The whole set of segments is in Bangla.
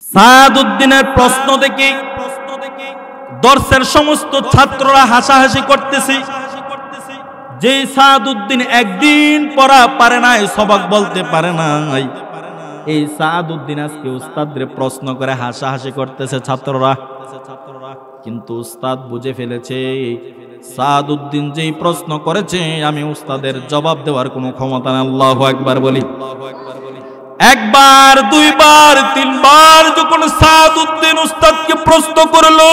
সাদউদ্দিনের প্রশ্ন দেখে দর্শের সমস্ত ছাত্ররা হাসাহাসি করতেছে। যে সাদউদ্দিন একদিন পড়া পারে নাই, সবক বলতে পারে নাই, এই সাদউদ্দিন আজকে উস্তাদের প্রশ্ন করে হাসাহাসি করতেছে ছাত্ররা। কিন্তু উস্তাদ বুঝে ফেলেছে সাদউদ্দিন যেই প্রশ্ন করেছে আমি উস্তাদের জবাব দেওয়ার কোনো ক্ষমতা নেই। আল্লাহু আকবার বলি। একবার, দুইবার, তিনবার যখন সাদউদ্দিন উস্তাদকে প্রশ্ন করলো,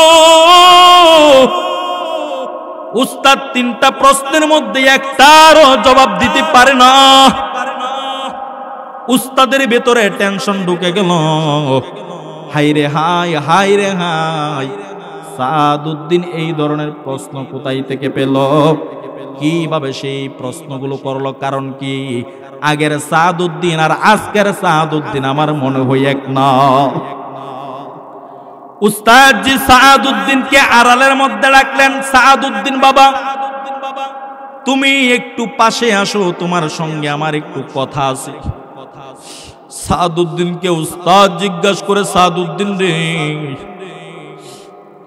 উস্তাদ তিনটা প্রশ্নের মধ্যে একটারও জবাব দিতে পারে না। উস্তাদের ভেতরে টেনশন ঢুকে গেল। হাইরে হাই, হাইরে হাই, সাদউদ্দিন এই ধরনের প্রশ্ন কোথায় থেকে পেল, কিভাবে সেই প্রশ্নগুলো করলো, কারণ কি আগের সাদউদ্দিন আর আজকের সাদউদ্দিন আমার মনে হয় এক না। উস্তাদ জি সাদউদ্দিনকে আড়ালের মধ্যে রাখলেন। সাদউদ্দিন বাবা, তুমি একটু পাশে আসো, তোমার সঙ্গে আমার একটু কথা আছে। সাদউদ্দিনকে উস্তাদ জিজ্ঞাসা করে, সাদউদ্দিন রে,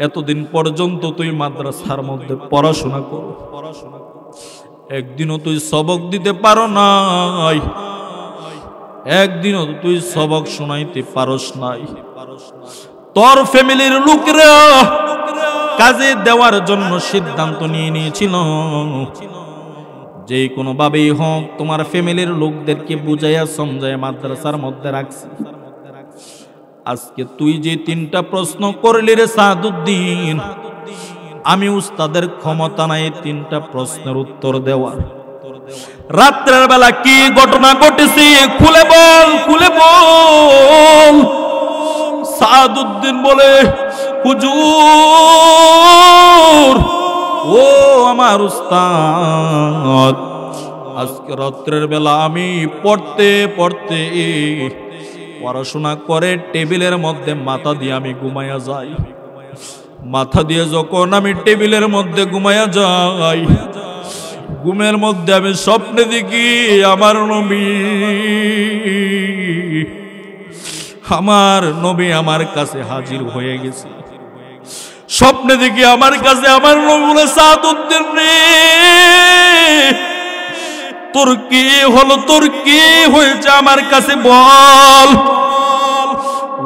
এতদিন পর্যন্ত তুই মাদ্রাসার মধ্যে পড়াশোনা করো, একদিনও তুই সবক দিতে পারো নাই, একদিনও তুই সবক শোনাইতে পারস নাই। তোর ফ্যামিলির লোকেরা কাজে দেওয়ার জন্য সিদ্ধান্ত নিয়ে নিয়েছিল, যে কোনো ভাবেই হোক তোমার ফ্যামিলির লোকদেরকে বুঝাইয়া সমঝাইয়া মাদ্রাসার মধ্যে রাখছি। আজকে তুই যে তিনটা প্রশ্ন করলি রে সাদউদ্দিন, আমি উস্তাদের ক্ষমতা নাই তিনটা প্রশ্নের উত্তর দেওয়ার। রাত্রের বেলা কি ঘটনা ঘটেছে খুলে বল, খুলে বল। সাদউদ্দিন বলে, হুজুর, ও আমার উস্তাদ, আজকে রাত্রের বেলা আমি পড়তে পড়তে পড়াশোনা করে টেবিলের মধ্যে মাথা দিয়ে আমি ঘুমাইয়া যাই। মাথা দিয়ে যখন আমি টেবিলের মধ্যে ঘুমাইয়া যাই, ঘুমের মধ্যে আমি স্বপ্নে দেখি আমার নবী আমার কাছে হাজির হয়ে গেছে। স্বপ্নে দেখি আমার কাছে আমার নবী বলে, সাদউদ্দিন রে, তোর কি হলো, তোর কি হয়েছে আমার কাছে বল।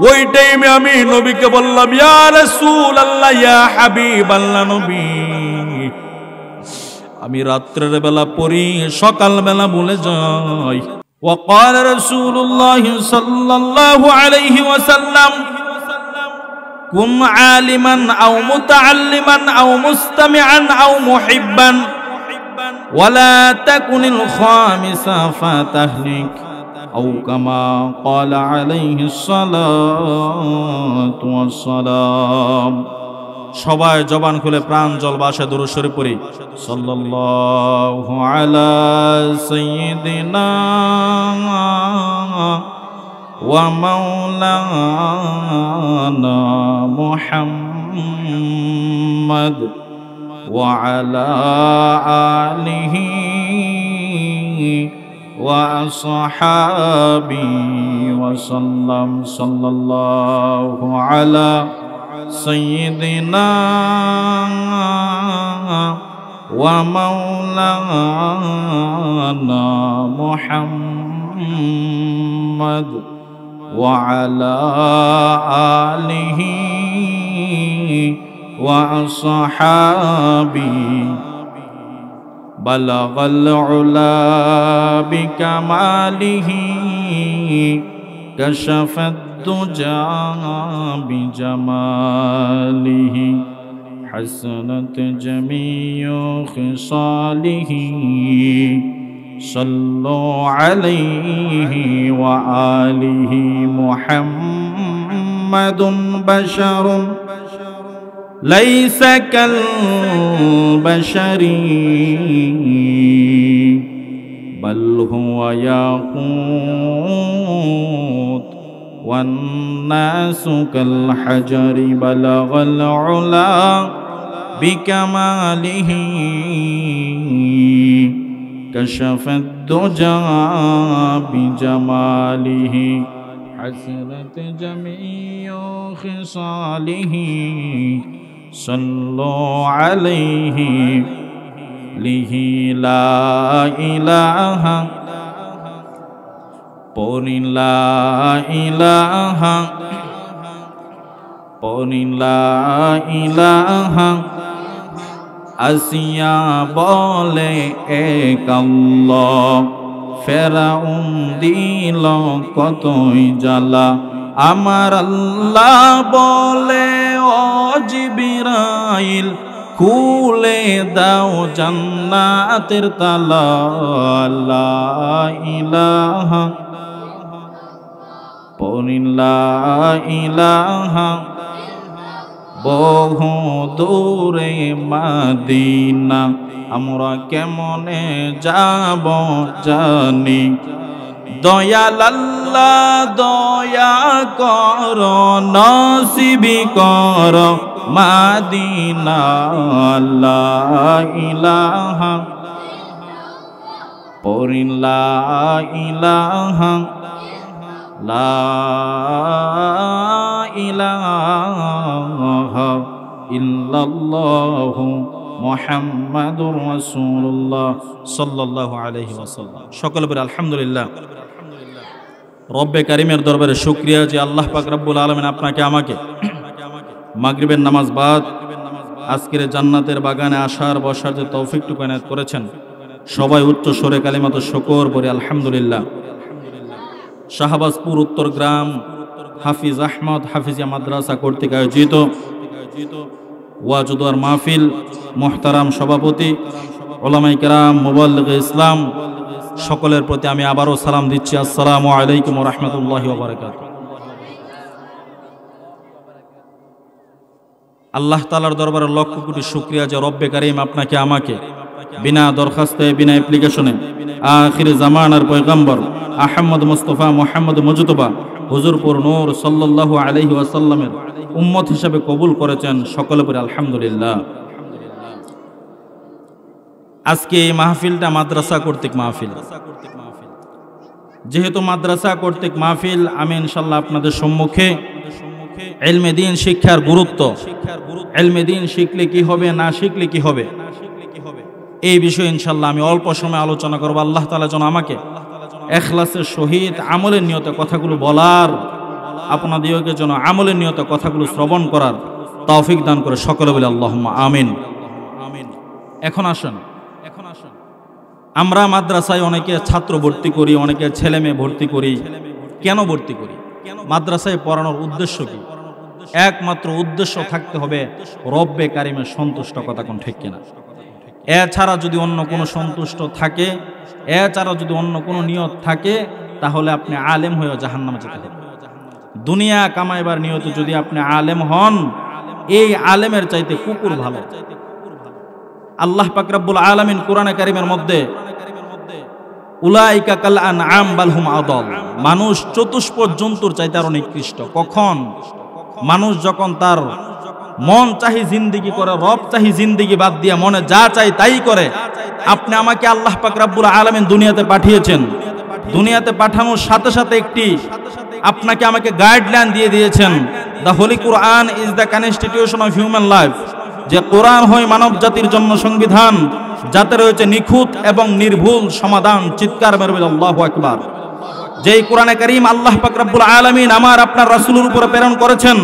ওই টাইমে আমি নবীকে বললাম, ইয়া রাসূলুল্লাহ, ইয়া হাবিবাল্লাহ, নবী, আমি রাত্রের বেলা পড়ি, সকাল বেলা ভুলে যাই। وقال رسول الله صلى الله عليه وسلم كن عالما أو متعلما أو مستمعا أو محبا ولا تكن الخامسة فتهلك أو كما قال عليه الصلاة والسلام। সবাই জবান খুলে প্রাণ জল বাসে দুরূদ শরীফ পড়ি। সাল্লাল্লাহু আলা সাইয়্যিদিনা ওয়া মাওলানা মুহাম্মদ ওয়া আলা আলিহি ওয়া আসহাবিহি ওয়া সাল্লাম। সাল্লাল্লাহু আলা سيدنا ومولانا محمد وعلى آله وأصحابه بلغ العلا بكماله كشف الدجى بجماله حسنت جميع خصاله صلوا عليه وآله محمد بشر ليس كالبشر بل هو ياقوت والناس كالحجر بلغ العلا بكماله كشف الدجى بجماله حسرت جميع خصاله صلوا عليه لِهِ لا إله পড়ি লা ইলাহা পড়ি লা ইলাহা আসিয়া বলে এক আল্লাহ ফেরাউন দিল কতই জ্বালা আমার আল্লাহ বলে ও জিবরাইল খুলে দাও জান্নাতের তালা লা ইলাহা পড়ি লা ইলাহা বহু দূরে মদিনা আমরা কেমনে যাব জানি দয়াল আল্লাহ দয়া কর নসিবি কর মদিনা লা ইলাহা পড়ি লা ইলাহা লা ইলাহা ইল্লাল্লাহু মুহাম্মাদুর রাসূলুল্লাহ সাল্লাল্লাহু আলাইহি ওয়াসাল্লাম। সকলে বলে আলহামদুলিল্লাহ। রব্বে কারিমের দরবারে শুকরিয়া যে আল্লাহ পাক রব্বুল আলামিন আপনাকে আমাকে মাগরিবের নামাজ বাদ আজকের জান্নাতের বাগানে আসার বসার যে তৌফিকটুকু এনায়েত করেছেন। সবাই উচ্চ স্বরে কালিমাত শুকর বলে আলহামদুলিল্লাহ। শাহবাজপুর উত্তর গ্রাম হাফিজ আহমদ হাফিজিয়া মাদ্রাসা কর্তৃক আয়োজিত ওয়াজুদার মাহফিল মুহতারাম সভাপতি উলামায়ে কেরাম মুবাল্লিগে ইসলাম সকলের প্রতি আমি আবারও সালাম দিচ্ছি। আসসালামু আলাইকুম ওয়া রাহমাতুল্লাহি ওয়া বারাকাতুহু। আল্লাহ তাআলার দরবারে লক্ষ কোটি শুকরিয়া যে রব্বে কারীম আপনাকে আমাকে বিনা দরখাস্তে বিনা অ্যাপ্লিকেশনে আখির জামানার পয়গম্বর আহমদ মুস্তাফা মুহাম্মদ মুজতবা হুজুরপুর নূর সাল্লাল্লাহু আলাইহি ওয়াসাল্লামের উম্মত হিসেবে কবুল করেছেন। সকলে বলে আলহামদুলিল্লাহ। আজকে এই মাহফিলটা মাদ্রাসা কর্তৃক মাহফিল। যেহেতু মাদ্রাসা কর্তৃক মাহফিল, আমি ইনশাআল্লাহ আপনাদের সম্মুখে ইলমে দ্বীন শিক্ষার গুরুত্ব, ইলমে দ্বীন শিখলে কি হবে না শিখলে কি হবে, এই বিষয়ে ইনশাআল্লাহ আমি অল্প সময় আলোচনা করব। আল্লাহ তাআলা যেন আমাকে ইখলাসের সহিত আমলের নিয়তে কথাগুলো বলার, আপনাদেরকে যেন আমলের নিয়তে কথাগুলো শ্রবণ করার তৌফিক দান করে। সকলে বলে আল্লাহুম্মা আমিন। এখন আসেন, আমরা মাদ্রাসায় অনেকে ছাত্র ভর্তি করি, অনেকে ছেলে মেয়ে ভর্তি করি। কেন ভর্তি করি? মাদ্রাসায় পড়ানোর উদ্দেশ্য কি? একমাত্র উদ্দেশ্য থাকতে হবে রব্বে কারিমের সন্তুষ্ট। কথা কোন ঠিক কিনা? এছাড়া যদি অন্য কোনো সন্তুষ্ট থাকে, এছাড়া যদি অন্য কোনো নিয়ত থাকে, তাহলে আপনি আলেম হয়ে জাহান্নামে যেতে হবে। দুনিয়া কামাইবার নিয়তে যদি আপনি আলেম হন, এই আলেমের চাইতে কুকুর ভালো। আল্লাহ পাক রব্বুল আলামিন কোরআনে কারীমের মধ্যে উলাইকা কাল আনআম বাল হুম আদাল, মানুষ চতুষ্পদ জন্তুর চাইতে আরো নিকৃষ্ট। কখন? মানুষ যখন তার মন চাহি জিন্দেগি করে, রব চাহি জিন্দেগি বাদ দিয়ে মনে যা চাই তাই করে। আপনি আমাকে আল্লাহ পাক রব্বুল আলামিন দুনিয়াতে পাঠিয়েছেন। দুনিয়াতে পাঠানোর সাথে সাথে একটি আপনাকে আমাকে গাইডলাইন দিয়ে দিয়েছেন। The Holi Quran is the constitution of human life, যে কোরআন হয় মানব জাতির জন্য সংবিধান, যাতে রয়েছে নিখুঁত এবং নির্ভুল সমাধান। চিৎকার মেরে আল্লাহু আকবার। যেই কোরআনে কারীম আল্লাহ পাক রব্বুল আলামিন আমার আপনার রাসূলের উপরে প্রেরণ করেছেন,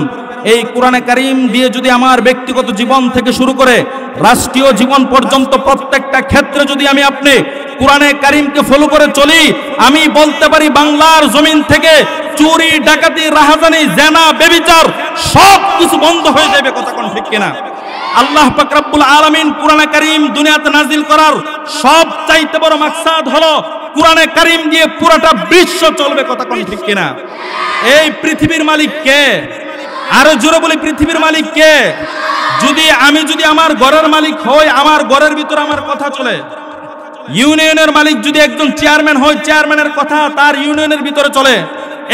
এই কোরআনে কারীম দিয়ে যদি আমার ব্যক্তিগত জীবন থেকে শুরু করে রাষ্ট্রীয় জীবন পর্যন্ত প্রত্যেকটা ক্ষেত্রে যদি আমি আপনি কোরআনে কারীমকে ফলো করে চলি, আমি বলতে পারি বাংলার জমিন থেকে চুরি, ডাকাতি, রাহাজানি, জেনা, ব্যভিচার সব কিছু বন্ধ হয়ে যাবে। কথা কোন ঠিক কিনা? আল্লাহ পাক রব্বুল আলামিন কোরআনে কারীম দুনিয়াতে নাজিল করার সব চাইতে বড় মাকসাদ হলো কোরআনে কারীম দিয়ে পুরোটা বিশ্ব চলবে। কথা কোন ঠিক কিনা? এই পৃথিবীর মালিক কে? আরো জোরে বলি, পৃথিবীর মালিক কে? আমি যদি আমার ঘরের মালিক হই, আমার ঘরের ভিতরে আমার কথা চলে। ইউনিয়নের মালিক যদি একজন চেয়ারম্যান হয়, চেয়ারম্যানের কথা তার ইউনিয়নের ভিতরে চলে।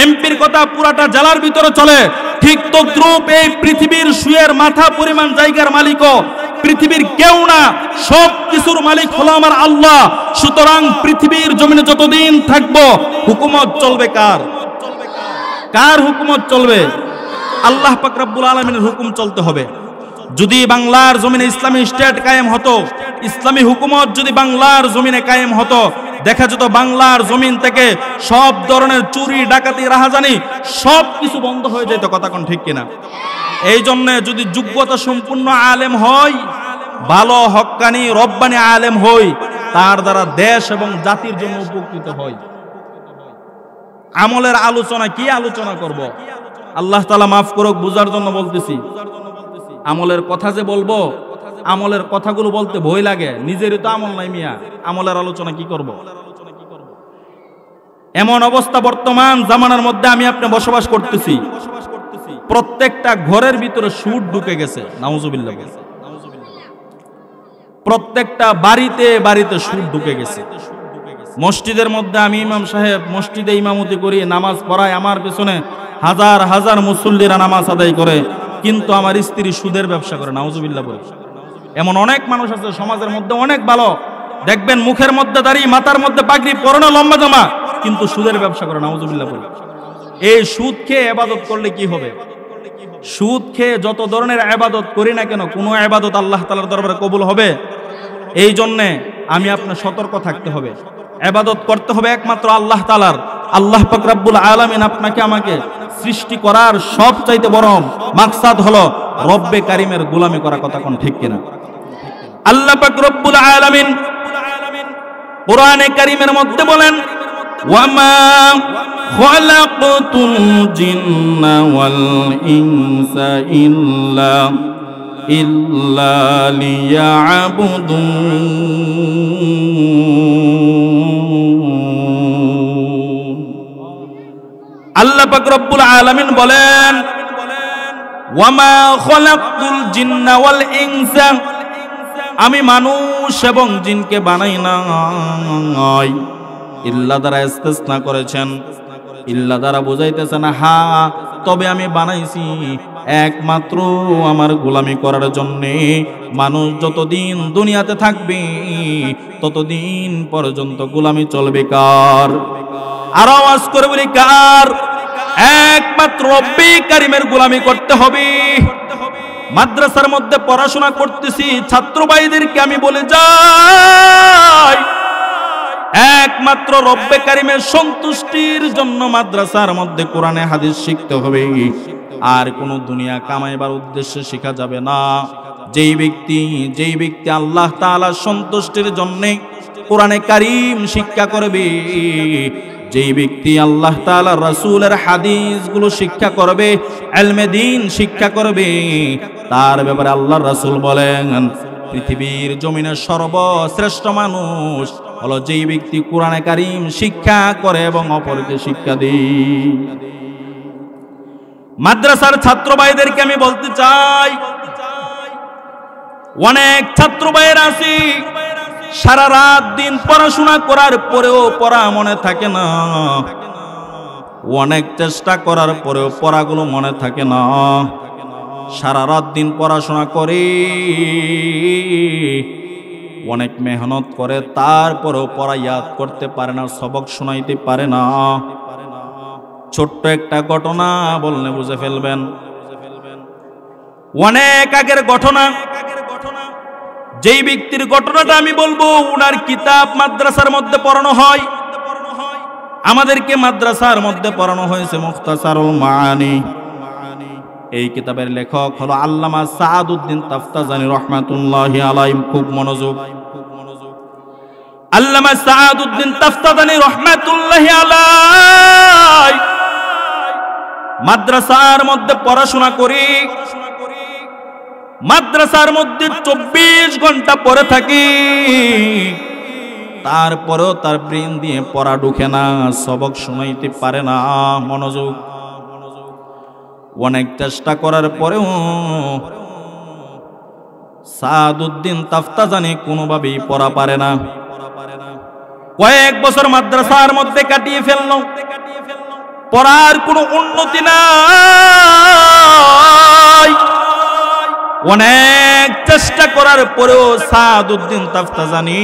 এমপির কথা পুরাটা জেলার ভিতরে চলে। ঠিক তদ্রূপ এই পৃথিবীর সুয়ের মাথা পরিমাণ জায়গার মালিকও পৃথিবীর কেউ না, সব কিছুর মালিক হলো আমার আল্লাহ। সুতরাং পৃথিবীর জমিনে যতদিন থাকবো হুকুমত চলবে কার? কার হুকুমত চলবে? আল্লাহ পাক রব্বুল আলামিনের হুকুম চলতে হবে। যদি বাংলার জমিনে ইসলামী স্টেট কায়েম হতো, ইসলামী হুকুমত যদি বাংলার জমিনে কায়েম হতো, দেখা যেত বাংলার জমিন থেকে সব ধরনের চুরি ডাকাতি রাহাজানি সব কিছু বন্ধ হয়ে যেত। কথা কোন ঠিক কিনা? এই জন্য যদি যোগ্যতা সম্পূর্ণ আলেম হয়, ভালো হক্কানি রব্বানি আলেম হই, তার দ্বারা দেশ এবং জাতির জন্য উপকৃত হয়। আমলের আলোচনা কি আলোচনা করব? আল্লাহ তাআলা মাফ করুক, বুঝার জন্য বলতেছি। আমলের কথা যে বলবো, আমলের কথাগুলো বলতে ভয় লাগে, নিজেরই তো আমল নাই মিয়া, আমলের আলোচনা কি করব? এমন অবস্থা বর্তমান জামানার মধ্যে আমি আপনি বসবাস করতেছি, প্রত্যেকটা ঘরের ভিতরে সুদ ঢুকে গেছে। নাউজুবিল্লাহ। প্রত্যেকটা বাড়িতে বাড়িতে সুদ ঢুকে গেছে। মসজিদের মধ্যে আমি ইমাম সাহেব, মসজিদে ইমামতি করি, নামাজ পড়াই, আমার পেছনে হাজার হাজার মুসল্লিরা নামাজ আদায় করে, কিন্তু আমার স্ত্রী সুদের ব্যবসা করে। নাউজুবিল্লাহ বলে। এমন অনেক মানুষ আছে সমাজের মধ্যে, অনেক ভালো, দেখবেন মুখের মধ্যে দাড়ি, মাথার মধ্যে পাগড়ি, পরনে লম্বা জামা, কিন্তু সুদের ব্যবসা করে। নাউজুবিল্লাহ বলে। এই সুদ খেয়ে ইবাদত করলে কি হবে? সুদ খেয়ে যত ধরনের ইবাদত করি না কেন, কোনো ইবাদত আল্লাহ তাআলার দরবারে কবুল হবে? এই জন্যে আমি আপনার সতর্ক থাকতে হবে। ইবাদত করতে হবে একমাত্র আল্লাহ তাআলার। আল্লাহ পাক রব্বুল আলামিন আপনাকে আমাকে সৃষ্টি করার সবচাইতে বড় মাকসাদ হলো রব্বে কারিমের গোলামি করা। কথা কোন ঠিক কিনা? আল্লাহ পাক রব্বুল আলামিন কোরআনে কারিমের মধ্যে বলেন, ওয়ামা খালাকতুল জিন্না ওয়াল ইনসা ইল্লা লিয়াবুদুন। আল্লাহ পাক রব্বুল আলামিন বলেন, ওয়ামা খালাকতুল জিন্না ওয়াল ইনসা, আমি মানুষ এবং জিনকে বানাই নাই। ইল্লা দ্বারা ইস্তিসনা করেছেন, ইল্লা দ্বারা বুঝাইতেছেন হা, তবে আমি বানাইছি একমাত্র আমার গোলামি করার জন্য। মানুষ যতদিন দুনিয়াতে থাকবে ততদিন পর্যন্ত গোলামি চলবে কার? আর আওয়াজ করে বলি কার? একমাত্র রব্বে কারিমের গোলামি করতে হবে। মাদ্রাসার মধ্যে পড়াশোনা করতেছি, ছাত্র ভাইদেরকে আমি বলে যাই, একমাত্র রব্বে কারিমের সন্তুষ্টির জন্য মাদ্রাসার মধ্যে কোরআনে হাদিস শিখতে হবে। আর কোনো দুনিয়া কামাইবার উদ্দেশ্যে শেখা যাবে না। যেই ব্যক্তি আল্লাহ তাআলার সন্তুষ্টির জন্য কোরআনে কারিম শিক্ষা করবে, যেই ব্যক্তি আল্লাহ তাআলার রাসূলের হাদিসগুলো শিক্ষা করবে, ইলমে দ্বীন শিক্ষা করবে, তার ব্যাপারে আল্লাহর রাসূল বলেন, পৃথিবীর জমিনের সর্বশ্রেষ্ঠ মানুষ হলো যেই ব্যক্তি কোরআনে কারিম শিক্ষা করে এবং অপরকে শিক্ষা দেয়। মাদ্রাসার ছাত্র ভাইদেরকে আমি বলতে চাই, অনেক ছাত্র ভাইয়েরা আছে সারা রাত দিন পড়াশোনা করার পরেও পড়া মনে থাকে না, অনেক চেষ্টা করার পরেও পড়াগুলো মনে থাকে না। সারা রাত দিন পড়াশোনা করে, অনেক মেহনত করে, তারপরেও পড়া ইয়াদ করতে পারে না, সবক শোনাইতে পারে না। ছোট্ট একটা ঘটনা বললে বুঝে ফেলবেন। অনেক আগের ঘটনা, যেই ব্যক্তির ঘটনাটা আমি বলবো, উনার কিতাব মাদ্রাসার মধ্যে পড়ানো হয়। আমাদেরকে মাদ্রাসার মধ্যে পড়ানো হয়েছে মুখতাসারুল মাআনি। এই কিতাবের লেখক হলো আল্লামা সাআদউদ্দিন তাফতাজানী রাহমাতুল্লাহি আলাইহি। খুব মনোযোগ। আল্লামা সাআদউদ্দিন তাফতাজানী রাহমাতুল্লাহি আলাইহি মাদ্রাসার মধ্যে পড়াশোনা করি, মাদ্রাসার মধ্যে 24 ঘন্টা পড়ে থাকি, তারপরেও তার ব্রেন দিয়ে পড়া ঢুকে না, সবক শোনাইতে পারে না। মনোযোগ। অনেক চেষ্টা করার পরেও সাআদউদ্দিন তাফতাজানী কোনোভাবেই পড়া পারে না। কয়েক বছর মাদ্রাসার মধ্যে কাটিয়ে ফেলল, পড়ার কোনো উন্নতি নাই। অনেক চেষ্টা করার পরেও সাআদউদ্দিন তাফতাজানী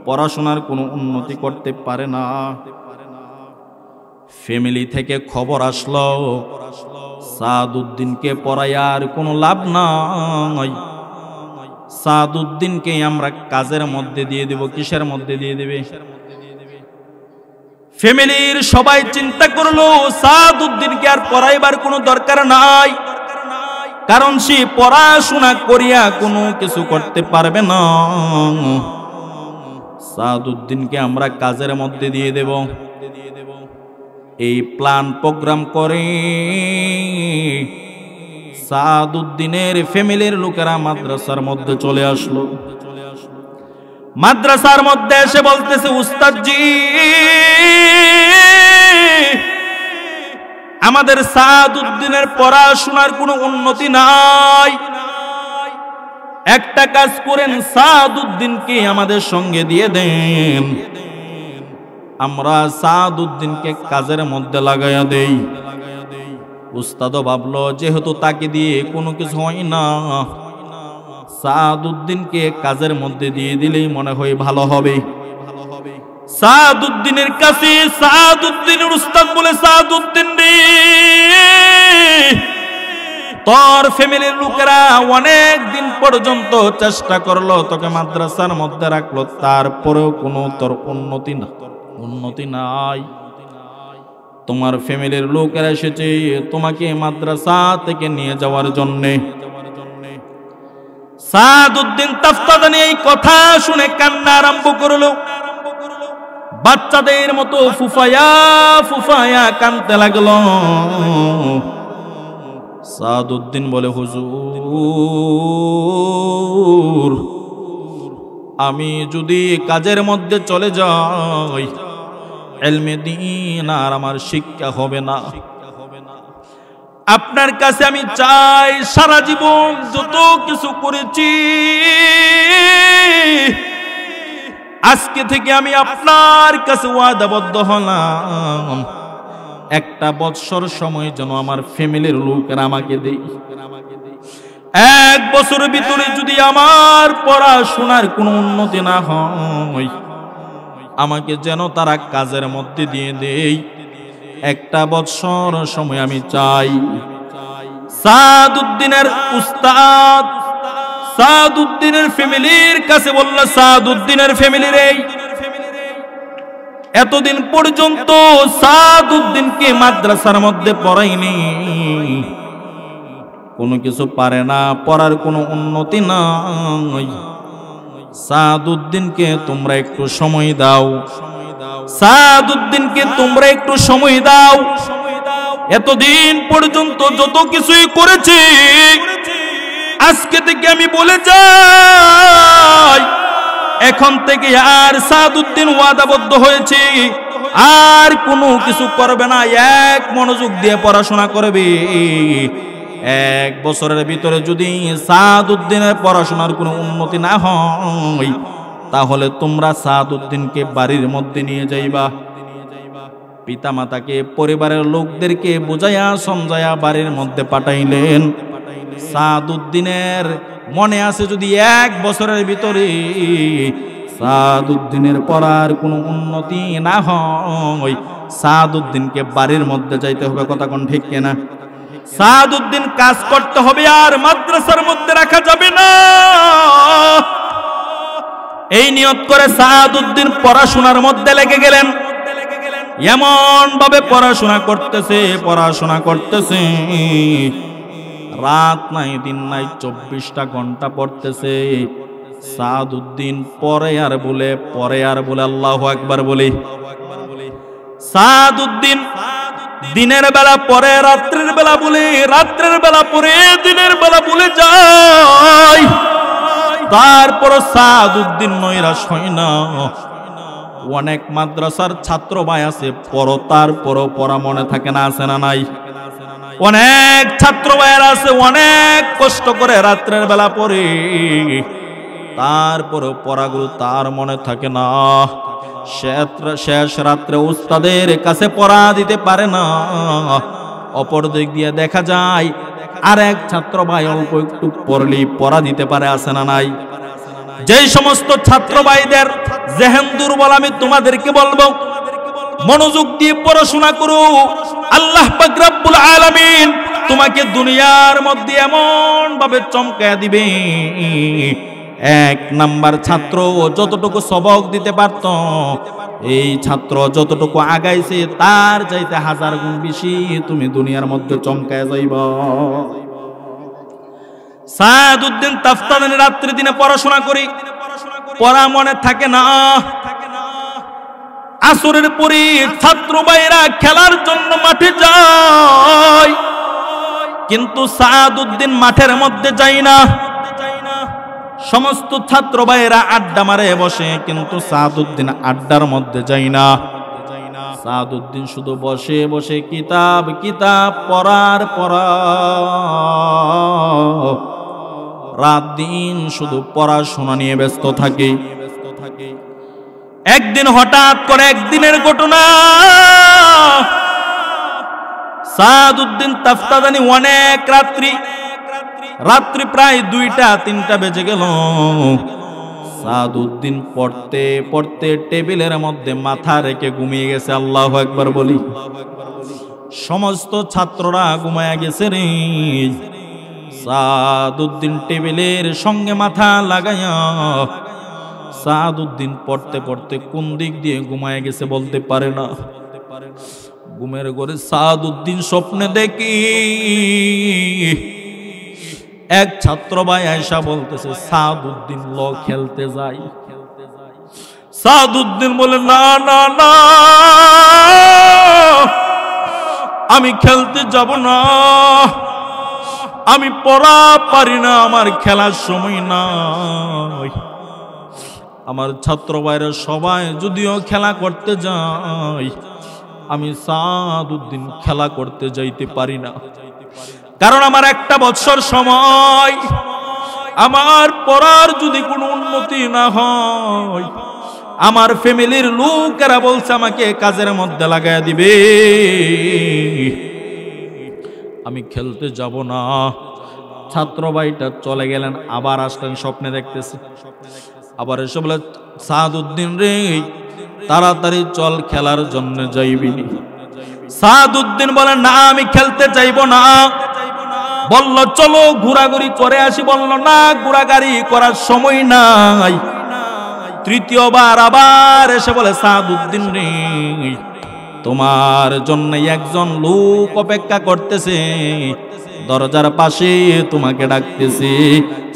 পড়াশোনার কোনো উন্নতি করতে পারে না। ফ্যামিলি থেকে খবর আসলো সাদউদ্দিনকে পড়ায় আর কোনো লাভ নাই, সাদউদ্দিনকে আমরা কাজের মধ্যে দিয়ে দেব। কিসের মধ্যে দিয়ে দেবে? ফ্যামিলির সবাই চিন্তা করলো সাদউদ্দিনকে আর পড়াইবার কোনো দরকার নাই, কারণ সে পড়াশোনা করিয়া কোনো কিছু করতে পারবে না। সাদউদ্দিনকে আমরা কাজের মধ্যে দিয়ে দেব। এই প্ল্যান প্রোগ্রাম করে সাদউদ্দিনের ফ্যামিলির লোকেরা মাদ্রাসার মধ্যে চলে আসলো। মাদ্রাসার মধ্যে এসে বলতেছে, উস্তাদজি আমাদের সাদউদ্দিনের পড়াশোনার কোনো উন্নতি নাই, একটা কাজ করেন সাদউদ্দিনকে আমাদের সঙ্গে দিয়ে দেন, আমরা সাদউদ্দিনকে কাজের মধ্যে লাগাইয়া দেই। উস্তাদও ভাবলো যেহেতু তাকে দিয়ে কোনো কিছু হয় না, সাদউদ্দিনকে কাজের মধ্যে দিয়ে দিলেই মনে হয় ভালো হবে। সাদউদ্দিনের কাছে সাদউদ্দিনের উস্তাদ বলে, সাদউদ্দিন রে তোর ফ্যামিলির লোকেরা অনেক দিন পর্যন্ত চেষ্টা করলো, তোকে মাদ্রাসার মধ্যে রাখলো, তারপরেও কোনো তোর উন্নতি নাই। তোমার ফ্যামিলির লোকেরা এসেছে তোমাকে মাদ্রাসা থেকে নিয়ে যাওয়ার জন্যে। সাদউদ্দিন তাফতাদানি এই কথা শুনে কান্না আরম্ভ করলো, বাচ্চাদের মতো ফুফায়া ফুফায়া কাঁদতে লাগলো। সাদউদ্দিন বলে, হুজুর আমি যদি কাজের মধ্যে চলে যাই ইলমে দ্বীন আর আমার শিক্ষা হবে না। আপনার কাছে আমি চাই সারা জীবন যত কিছু করেছি আজকে থেকে আমি আপনার কাছে ওয়াদাবদ্ধ হলাম, একটা বছর সময় যেন আমার ফ্যামিলির লোকেরা আমাকে দেয়। 1 বছরের ভিতরে যদি আমার পড়াশোনার কোনো উন্নতি না হয় আমাকে যেন তারা কাজের মধ্যে দিয়ে দেয়, একটা বছর সময় আমি চাই। সাদউদ্দিনের উস্তাদ সাদউদ্দিনের ফ্যামিলির কাছে বলল, সাদউদ্দিনের ফ্যামিলির এই এতদিন পর্যন্ত সাদউদ্দিনকে মাদ্রাসার মধ্যে পড়াইনি, কোনো কিছু পারে না, পড়ার কোনো উন্নতি নাই, সাদউদ্দিনকে তোমরা একটু সময় দাও, সাদউদ্দিনকে তোমরা একটু সময় দাও। এতদিন পর্যন্ত যত কিছুই করেছি আজকে থেকে আমি বলে যাই এখন থেকে আর সাদউদ্দিন ওয়াদাবদ্ধ হয়েছে আর কোনো কিছু করবে না, এক মনোযোগ দিয়ে পড়াশোনা করবে। 1 বছরের ভিতরে যদি সাদউদ্দিনের পড়াশোনার কোনো উন্নতি না হয় তাহলে তোমরা সাদউদ্দিনকে বাড়ির মধ্যে নিয়ে যাইবা। পিতামাতাকে পরিবারের লোকদেরকে বুঝাইয়া সমঝাইয়া বাড়ির মধ্যে পাঠাইলেন। সাদউদ্দিনের মনে আছে যদি 1 বছরের ভিতরে সাদউদ্দিনের পড়ার কোনো উন্নতি না হয় সাদউদ্দিনকে বাড়ির মধ্যে যাইতে হবে। কথা কোন ঠিক কিনা? সাদউদ্দিন কাজ করতে হবে আর মাদ্রাসার মধ্যে রাখা যাবে না। এই নিয়ত করে সাদউদ্দিন পড়াশোনার মধ্যে লেগে গেলেন। এমন ভাবে পড়াশোনা করতেছে রাত নাই দিন নাই 24টা ঘন্টা পড়তেছে। সাদউদ্দিন পরে আর বলে আল্লাহু আকবার বলে। সাদউদ্দিন দিনের বেলা পরে রাত্রের বেলা বলে, রাত্রের বেলা পরে দিনের বেলা বলে যায়। তারপর সাদউদ্দিন নৈরাশ হয় না। অনেক মাদ্রাসার ছাত্র ভাই আছে পড়ো, তারপরও পড়া মনে থাকে না, আছে না নাই? অনেক ছাত্র ভাইয়েরা আছে অনেক কষ্ট করে রাত্রের বেলা পড়ে, তারপরও পড়াগুলো তার মনে থাকে না। শেষ রাত্রে উস্তাদের কাছে পড়া দিতে পারে না। অপর দিক দিয়ে দেখা যায় আর এক ছাত্র ভাই অল্প একটু পড়লেই পড়া দিতে পারে, আছে না নাই? যেই সমস্ত ছাত্র ভাইদের জেহেন দুর্বল আমি তোমাদেরকে বলবো, মনোযোগ দিয়ে পড়াশোনা করো। আল্লাহ পাক রব্বুল আলামিন তোমাকে দুনিয়ার মধ্যে এমন ভাবে চমকায়া দিবে, এক নাম্বার ছাত্র যতটুকু সবক দিতে পারত, এই ছাত্র যতটুকু আগাইছে তার চাইতে 1000 গুণ বেশি তুমি দুনিয়ার মধ্যে চমকায়া যাইবা। সাদউদ্দিন তাফতাদানি রাত্রি দিনে পড়াশোনা করি, পড়া মনে থাকে না। আসরের পরে ছাত্র ভাইরা খেলার জন্য মাঠে যায়, কিন্তু সাদউদ্দিন মাঠের মধ্যে যায় না। সমস্ত ছাত্র ভাইরা আড্ডা মারে বসে, কিন্তু সাদউদ্দিন আড্ডার মধ্যে যায় না। সাদউদ্দিন শুধু বসে বসে কিতাব কিতাব পড়ার পড়া, রাত দিন শুধু পড়াশোনা নিয়ে ব্যস্ত থাকে। একদিন হঠাৎ করে একদিনের ঘটনা, সাদউদ্দিন তাফতাদানি অনেক রাত্রি প্রায় 2টা-3টা বেজে গেল। সাদউদ্দিন পড়তে পড়তে টেবিলের মধ্যে মাথা রেখে ঘুমিয়ে গেছে। আল্লাহু আকবার বলি। সমস্ত ছাত্ররা ঘুমায়া গেছে রে। সাদউদ্দিন টেবিলের সঙ্গে মাথা লাগাইয়া সাদউদ্দিন পড়তে পড়তে কোন দিক দিয়ে ঘুমায় গেছে বলতে পারে না। ঘুমের ঘরে সাদউদ্দিন স্বপ্নে দেখি এক ছাত্র ভাই আয়েশা বলতেছে, সাদউদ্দিন ল খেলতে যাই। সাদউদ্দিন বলে, না না না, আমি খেলতে যাব না, আমি পড়া পারি না, আমার খেলার সময় নাই। আমার ছাত্র ভাইরা সবাই যদিও খেলা করতে যায়, আমি সাদউদ্দিন খেলা করতে যাইতে পারি না, কারণ আমার 1 বছর সময়, আমার পড়ার যদি কোনো উন্নতি না হয়, আমার ফ্যামিলির লোকেরা বলছে আমাকে কাজের মধ্যে লাগায় দিবে, আমি খেলতে যাব না। ছাত্র ভাইটা চলে গেলেন, আবার আসলেন, স্বপ্নে দেখতেছে। আবার এসে বলে, সাদউদ্দিন রে তাড়াতাড়ি চল, খেলার জন্য যাইবি। সাদউদ্দিন বলে, না আমি খেলতে চাইব না। বলল চলো ঘোরাঘুরি করে আসি, বলল না ঘোরাঘুরি করার সময় নাই। তৃতীয়বার আবার এসে বলে, সাদউদ্দিন রে তোমার জন্য একজন লোক অপেক্ষা করতেছে, দরজার পাশে তোমাকে ডাকতেছে।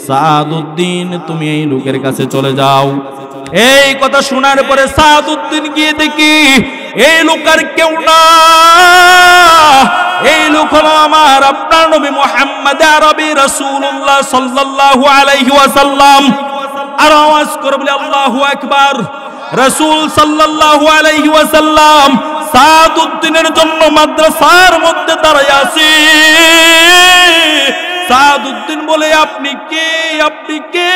সাদউদ্দিন তুমি এই লোকের কাছে চলে যাও। এই কথা শোনার পরে সাদউদ্দিন গিয়ে দেখি এই লোক আর কেউ না, এই লোক হলো আমার আপনার নবী মুহাম্মদ আরবি রাসূলুল্লাহ সাল্লাল্লাহু আলাইহি ওয়াসাল্লাম। আর আওয়াজ করে বলে আল্লাহু আকবার। রাসূল সাল্লাল্লাহু আলাইহি ওয়াসাল্লাম সাদউদ্দিনের জন্য মাদ্রাসার মধ্যে দাঁড়ায় আছে। সাদউদ্দিন বলে, আপনি কে, আপনি কে?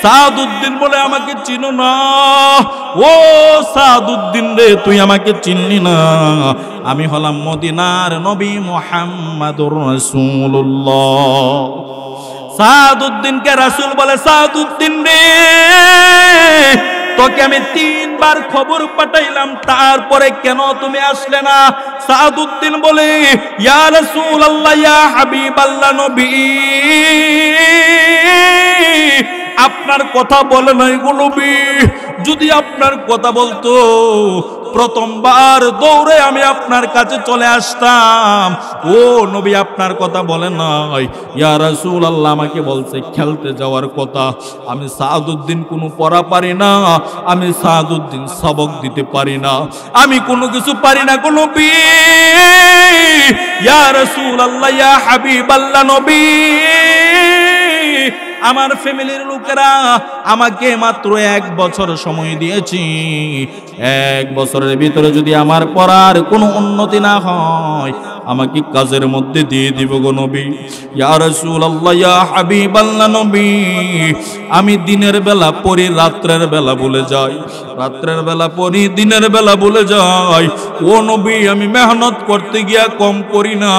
সাদউদ্দিন বলে, আমাকে চিনো না? ও সাদউদ্দিন রে, তুই আমাকে চিনলি না? আমি হলাম মদিনার নবী মুহাম্মাদুর রাসূলুল্লাহ। সাদউদ্দিনকে রাসূল বলে, সাদউদ্দিন রে তোকে আমি 3 বার খবর পাঠাইলাম, তারপরে কেন তুমি আসলে না? সাদউদ্দিন বলে, ইয়া রাসূলুল্লাহ, ইয়া হাবিবাল্লাহ নবী, আপনার কথা বলে নাই গো নবী, যদি আপনার কথা বলতো প্রথমবার দৌড়ে আমি আপনার কাছে চলে আসতাম। ও নবী আপনার কথা বলে নাই। ইয়া রাসূলুল্লাহ আমাকে বলছে খেলতে যাওয়ার কথা। আমি সাদউদ্দিন কোনো পড়া পারি না, আমি সাদউদ্দিন সবক দিতে পারি না, আমি কোনো কিছু পারি না গো নবী। ইয়া রাসূলুল্লাহ, ইয়া হাবিবাল্লাহ নবী, আমার ফ্যামিলির লোকেরা আমাকে মাত্র 1 বছর সময় দিয়েছি। 1 বছরের ভিতরে যদি আমার পড়ার কোনো উন্নতি না হয়, আমাকে কাজের মধ্যে দিয়ে দিব গো নবী। ইয়া রাসূলুল্লাহ, ইয়া হাবিবাল্লাহ নবী, আমি দিনের বেলা পড়ি, রাত্রের বেলা ভুলে যাই, রাত্রের বেলা পড়ি, দিনের বেলা ভুলে যাই। ও নবী, আমি মেহনত করতে গিয়া কম করি না,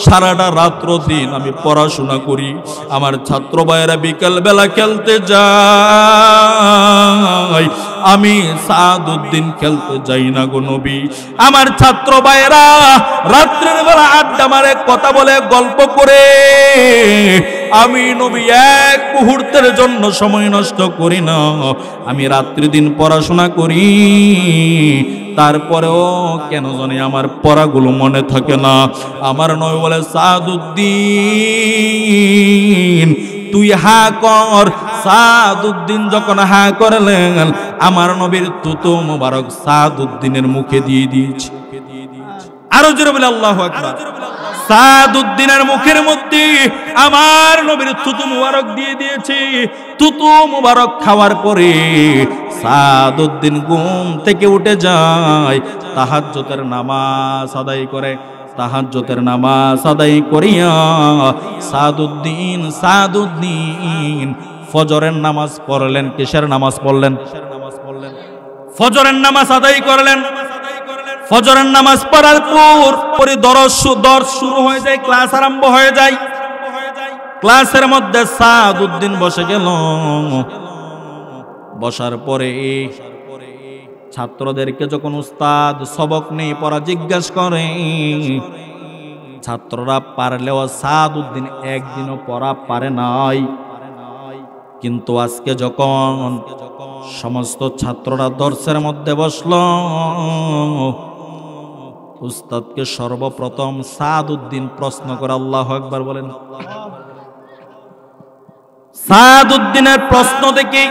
সারাটা রাত্র দিন আমি পড়াশোনা করি। আমার ছাত্র ভাইয়েরা বিকাল বেলা খেলতে যায়, আমি সাদউদ্দিন খেলতে যাই না গো নবী। আমার ছাত্র ভাইরা রাত্রের বেলা আড্ডা মারে, কথা বলে, গল্প করে, আমি নবী এক মুহূর্তের জন্য সময় নষ্ট করি না। আমি রাত্রি দিন পড়াশোনা করি, তারপরেও কেন জানি আমার পড়াগুলো মনে থাকে না। আমার নবী বলে, সাদউদ্দিন তুই হা কর। সাদউদ্দিন যখন হা করলেন, আমার নবীর তুতো মোবারক সাদউদ্দিনের মুখে দিয়ে দিয়েছে। আরো জোরে বলে আল্লাহু আকবার। সাদউদ্দিনের মুখের মধ্যে আমার নবীর তুতু মুবারক দিয়ে দিয়েছে। তুতু মুবারক খাওয়ার পরে সাদউদ্দিন ঘুম থেকে উঠে যায়, তাহাজ্জুদের নামাজ আদায় করে। তাহাজ্জুদের নামাজ আদায় করিয়া সাদউদ্দিন ফজরের নামাজ পড়লেন। কিসের নামাজ পড়লেন? ফজরের নামাজ আদায় করলেন। ফজরের নামাজ পড়ার পরে দরস শুরু হয়ে যায়, ক্লাস আরম্ভ হয়ে যায়। ক্লাসের মধ্যে সাদউদ্দিন বসে গেল। বসার পরে ছাত্রদেরকে যখন উস্তাদ সবক নিয়ে পড়া জিজ্ঞাসা করে, ছাত্ররা পারলেও সাদউদ্দিন একদিনও পড়া পারে নাই। কিন্তু আজকে যখন সমস্ত ছাত্ররা দর্শের মধ্যে বসলো, উস্তাদকে সর্বপ্রথম সাদউদ্দিন প্রশ্ন করে। আল্লাহু আকবার বলেন। সাদউদ্দিনের প্রশ্ন দেখে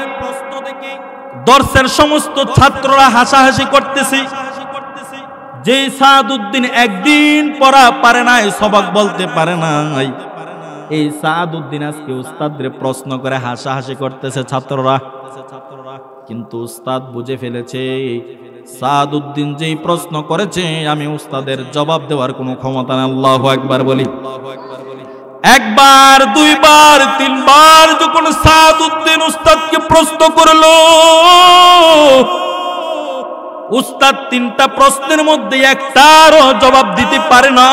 দর্শের সমস্ত ছাত্ররা হাসাহাসি করতেছে। যে সাদউদ্দিন একদিন পড়া পারে নাই, সবক বলতে পারে নাই, এই সাদউদ্দিন আজকে উস্তাদরে প্রশ্ন করে হাসাহাসি করতেছে ছাত্ররা। কিন্তু উস্তাদ বুঝে ফেলেছে, সাদউদ্দিন যেই প্রশ্ন করেছে আমি উস্তাদের জবাব দেওয়ার কোনো ক্ষমতা নেই। আল্লাহু আকবার বলি। একবার, দুইবার, তিনবার যখন সাদউদ্দিন উস্তাদকে প্রশ্ন করলো, উস্তাদ তিনটা প্রশ্নের মধ্যে একটারও জবাব দিতে পারে না।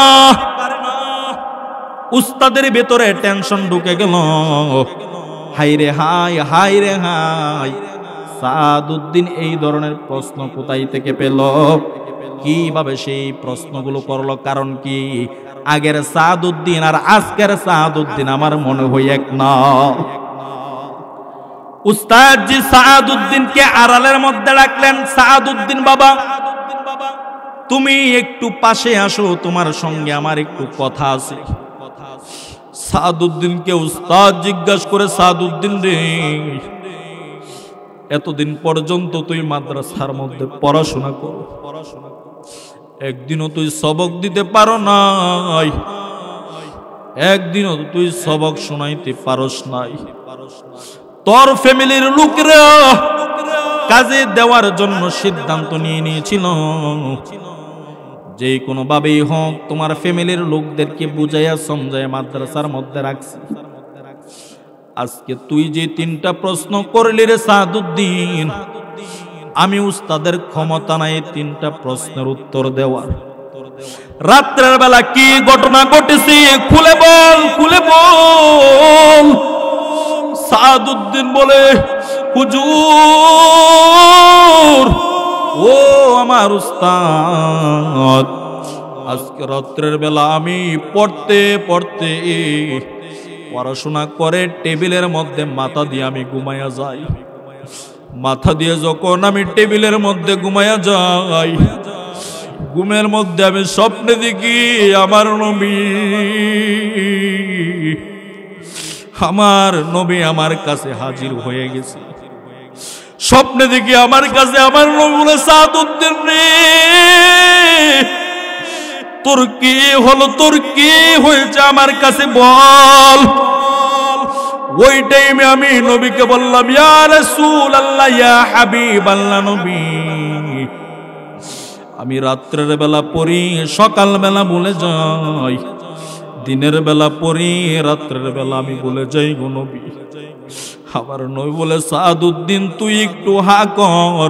উস্তাদের ভেতরে টেনশন ঢুকে গেল। হাই রে হাই, হাই রে হাই, সাদউদ্দিন এই ধরনের প্রশ্ন কোথায় থেকে পেল? কিভাবে সেই প্রশ্নগুলো করলো? কারণ কি, আগের সাদউদ্দিন আর আজকের সাদউদ্দিন আমার মনে হয় এক না। উস্তাদ জি সাদউদ্দিনকে আড়ালের মধ্যে রাখলেন। সাদউদ্দিন বাবা, তুমি একটু পাশে আসো, তোমার সঙ্গে আমার একটু কথা আছে। সাদউদ্দিনকে উস্তাদ জিজ্ঞাসা করে, সাদউদ্দিন রে, এতদিন পর্যন্ত তুই মাদ্রাসার মধ্যে পড়াশোনা করো, একদিনও তুই সবক দিতে পারো নাই, একদিনও তুই সবক শোনাইতে পারস নাই। তোর ফ্যামিলির লোকেরা কাজে দেওয়ার জন্য সিদ্ধান্ত নিয়ে নিয়েছিল, যে কোনো ভাবেই হোক তোমার ফ্যামিলির লোকদেরকে বুঝাইয়া সমঝাইয়া মাদ্রাসার মধ্যে রাখছি। আজকে তুই যে তিনটা প্রশ্ন করলি রে সাদউদ্দিন, আমি উস্তাদের ক্ষমতা নাই তিনটা প্রশ্নের উত্তর দেওয়ার। রাত্রের বেলা কি ঘটনা ঘটেছে খুলে বল, খুলে বল। সাদউদ্দিন বলে, হুজুর, ও আমার উস্তাদ, আজকে রাত্রের বেলা আমি পড়তে পড়তে পড়াশোনা করে টেবিলের মধ্যে মাথা দিয়ে আমি ঘুমাইয়া যাই। মাথা দিয়ে যখন আমি টেবিলের মধ্যে ঘুমাইয়া যাই, ঘুমের মধ্যে আমি স্বপ্নে দেখি আমার নবী আমার কাছে হাজির হয়ে গেছে। স্বপ্নে দেখি আমার কাছে আমার নবী বলে, সাদউদ্দিন রে, তোর কি হলো, তোর কি হয়েছে আমার কাছে বল। ওই টাইমে আমি নবীকে বললাম, ইয়া রাসূলুল্লাহ, ইয়া হাবিবাল্লাহ, নবী, আমি রাত্রের বেলা পড়ি, সকাল বেলা ভুলে যাই, দিনের বেলা পড়ি, রাত্রের বেলা আমি ভুলে যাই গো নবী। আমার নবী বলে, সাদউদ্দিন তুই একটু হা কর।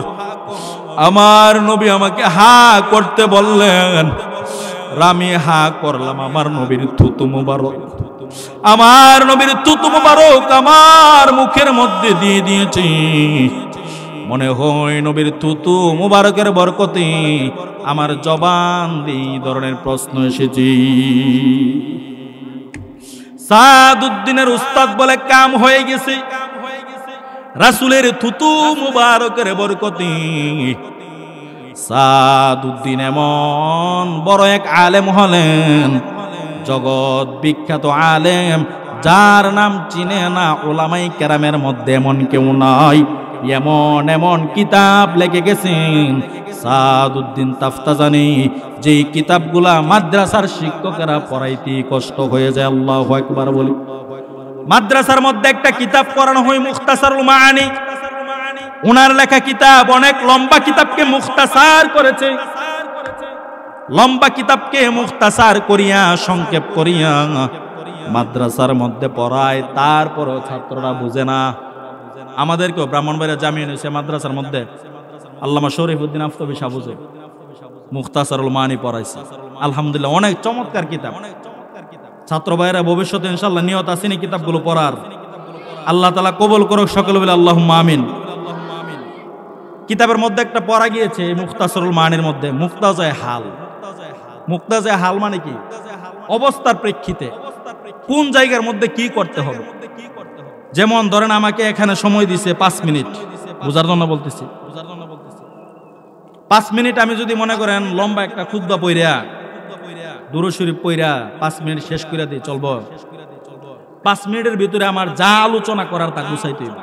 আমার নবী আমাকে হা করতে বললেন, আমি হা করলাম। আমার নবীর থুতু মুবারক, আমার নবীর থুতু মুবারক আমার মুখের মধ্যে দিয়ে দিয়েছি। মনে হয় নবীর থুতু মুবারকের বরকতে আমার জবান দিয়ে এই ধরনের প্রশ্ন এসেছে। সাদউদ্দিনের উস্তাদ বলে কাম হয়ে গেছে, রাসূলের থুতু মুবারকের বরকতে সাদউদ্দিন এমন বড় এক আলেম হলেন, জগৎ বিখ্যাত আলেম, যার নাম চিনে না উলামায়ে কেরামের মধ্যে এমন কেউ নাই। এমন এমন কিতাব লিখে গেছেন সাদউদ্দিন তাফতাজানি, যেই কিতাবগুলা মাদ্রাসার শিক্ষকেরা পড়াইতে কষ্ট হয়ে যায়। আল্লাহু আকবার বলি। মাদ্রাসার মধ্যে একটা কিতাব পড়ানো হয় মুখতাসারুল মাআনি, ওনার লেখা কিতাব, অনেক লম্বা কিতাবকে মুখতাসার করেছে। লম্বা কিতাবকে মুখতাসার করিয়া সংক্ষেপ করিয়া মাদ্রাসার মধ্যে পড়ায়, তারপরও ছাত্ররা বুঝে না। আমাদেরকেও ব্রাহ্মণবাড়িয়া জামিয়া নিয়েছে মাদ্রাসার মধ্যে আল্লামা শরীফউদ্দিন আফতাবী সাহেব মুখতাসারুল মাআনি পড়াইছে। আলহামদুলিল্লাহ, অনেক চমৎকার কিতাব। ছাত্র ভাইয়েরা ভবিষ্যতে ইনশাআল্লাহ নিয়ত আসেনি কিতাবগুলো পড়ার। আল্লাহ তাআলা কবুল করুক, সকলে বলে আল্লাহুম্মা আমিন। কিতাবের মধ্যে একটা পড়া গিয়েছে মুখতাসারুল মাআনির মধ্যে মুক্তাজায়ে হাল। মুক্তাজায়ে হাল মানে কি? অবস্থার প্রেক্ষিতে কোন জায়গার মধ্যে কি করতে হবে। যেমন ধরেন আমাকে এখানে সময় দিছে 5 মিনিট, বুঝার জন্য বলতেছি। 5 মিনিট আমি যদি মনে করেন লম্বা একটা খুতবা পইরা দুরূদ শরীফ পইরা 5 মিনিট শেষ করে দিই, চলবো? 5 মিনিটের ভিতরে আমার যা আলোচনা করার তা গুছাইতে হবে।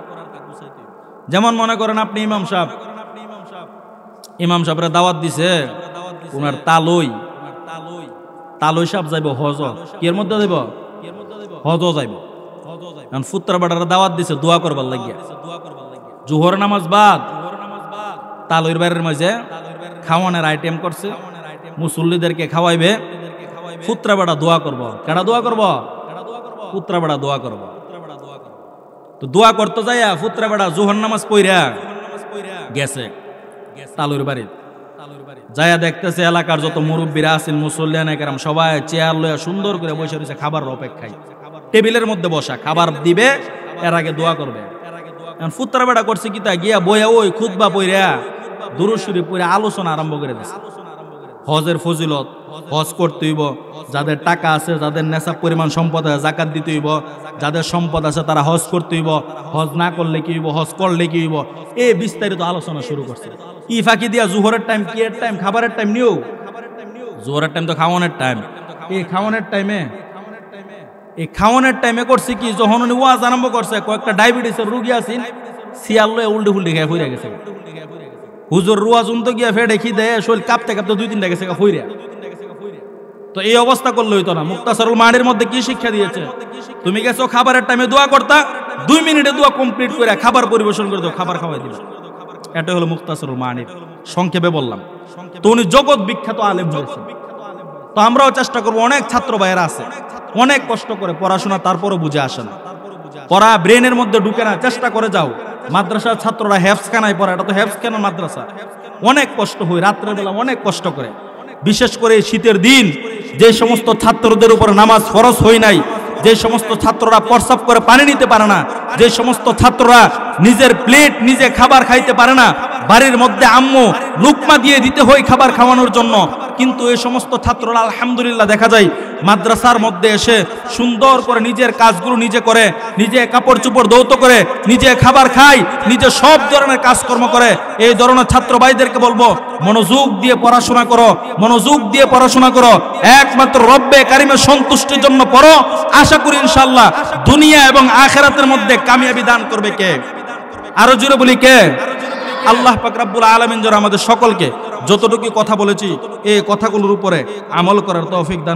যেমন মনে করেন আপনি ইমাম সাহেবরা দাওয়াত দিছে, ওনার তালই সাহেব যাইব হজ, এর মধ্যে যাইব হজ যাইব। এখন ফুত্রা বাটারা দাওয়াত দিছে দোয়া করবার লাগিয়া, জোহর নামাজ বাদ তালইর বাইরের মাঝে খাওয়ানোর আইটেম করছে, মুসল্লিদেরকে খাওয়াইবে। ফুত্রা বাটা দোয়া করব, কেডা দোয়া করব? ফুত্রা বাটা দোয়া করব। তো দোয়া করতে যাইয়া ফুত্রা বাটা জোহর নামাজ পইরা গেছে তালুর বাড়ি, যাইয়া দেখতেছে এলাকার যত মুরব্বীরা আছেন, মুসল্লিয়ান একরাম সবাই চেয়ার লইয়া সুন্দর করে বসে রয়েছে খাবার অপেক্ষায়। টেবিলের মধ্যে বসা, খাবার দিবে, এর আগে দোয়া করবে। ফুত্রা বেড়া করছে কি তা গিয়া বইয়া ওই খুতবা পইরা দুরূদ শরীফ পইরা আলোচনা আরম্ভ করে দিছে। হজের ফজিলত, হজ করতে হইব, যাদের টাকা আছে, যাদের নেশাব পরিমাণ সম্পদ আছে যাকাত দিতে হইব, যাদের সম্পদ আছে তারা হজ করতে হইব, হজ না করলে কি হইব, হজ করলে কি হইব, এই বিস্তারিত আলোচনা শুরু করছে। ই ফাঁকি দিয়া জোহরের টাইম, কি এর টাইম, খাবারের টাইম নিও। জোহরের টাইম তো খাওয়ানোর টাইম। এই খাওয়ানোর টাইমে করছে কি, যখন উনি ওয়াজ আরম্ভ করছে, কয়েকটা ডায়াবেটিসের রোগী আছেন, সিয়াল লয়ে উল্টে ফুলটে খেয়ে হইয়া গেছে। হুজুর রুয়াজ উনতো গিয়া ফেটে খি দেয়, শরীর কাঁপতে কাঁপতে 2-3টা গেছে হইরা। তো এই অবস্থা করলে হইতো না। মুখতাসারুল মাআনির মধ্যে কি শিক্ষা দিয়েছে? তুমি গেছো খাবারের টাইমে দোয়া করতা, 2 মিনিটে দোয়া কমপ্লিট করে খাবার পরিবেশন করে দাও, খাবার খাওয়াই দিবে। এটা হলো মুখতাসারুল মাআনির, সংক্ষেপে বললাম। তো উনি জগৎ বিখ্যাত আলেম হয়েছে। তো আমরাও চেষ্টা করবো, অনেক ছাত্র ভাইয়েরা আছে অনেক কষ্ট করে পড়াশোনা, তারপরও বুঝে আসে না, পড়া ব্রেনের মধ্যে ঢুকে না। চেষ্টা করে যাও, মাদ্রাসার ছাত্ররা হেফজখানায় পড়ে, এটা তো হেফজখানা মাদ্রাসা, অনেক কষ্ট হয়, রাত্রের বেলা অনেক কষ্ট করে। বিশেষ করে শীতের দিন যে সমস্ত ছাত্রদের উপর নামাজ ফরজ হয় নাই, যে সমস্ত ছাত্ররা প্রস্রাব করে পানি নিতে পারে না, যে সমস্ত ছাত্ররা নিজের প্লেট নিজে খাবার খাইতে পারে না, বাড়ির মধ্যে আম্মু লুকমা দিয়ে দিতে হয় খাবার খাওয়ানোর জন্য, কিন্তু এই সমস্ত ছাত্ররা আলহামদুলিল্লাহ দেখা যায় মাদ্রাসার মধ্যে এসে সুন্দর করে নিজের কাজগুলো নিজে করে, নিজে কাপড় চোপড় ধৌত করে, নিজে খাবার খায়, নিজে সব ধরনের কাজকর্ম করে। এই ধরনের ছাত্র ভাইদেরকে বলবো, মনোযোগ দিয়ে পড়াশোনা করো, মনোযোগ দিয়ে পড়াশোনা করো, একমাত্র রব্বে কারিমের সন্তুষ্টির জন্য পড়ো। আশা করি ইনশাআল্লাহ দুনিয়া এবং আখিরাতের মধ্যে কামিয়াবি দান করবে কে? আরো জোরে বলি কে? আল্লাহ পাক রব্বুল আলামিন যেন আমাদের সকলকে যতটুকু কথা বলেছি এই কথাগুলোর উপরে আমল করার তৌফিক দান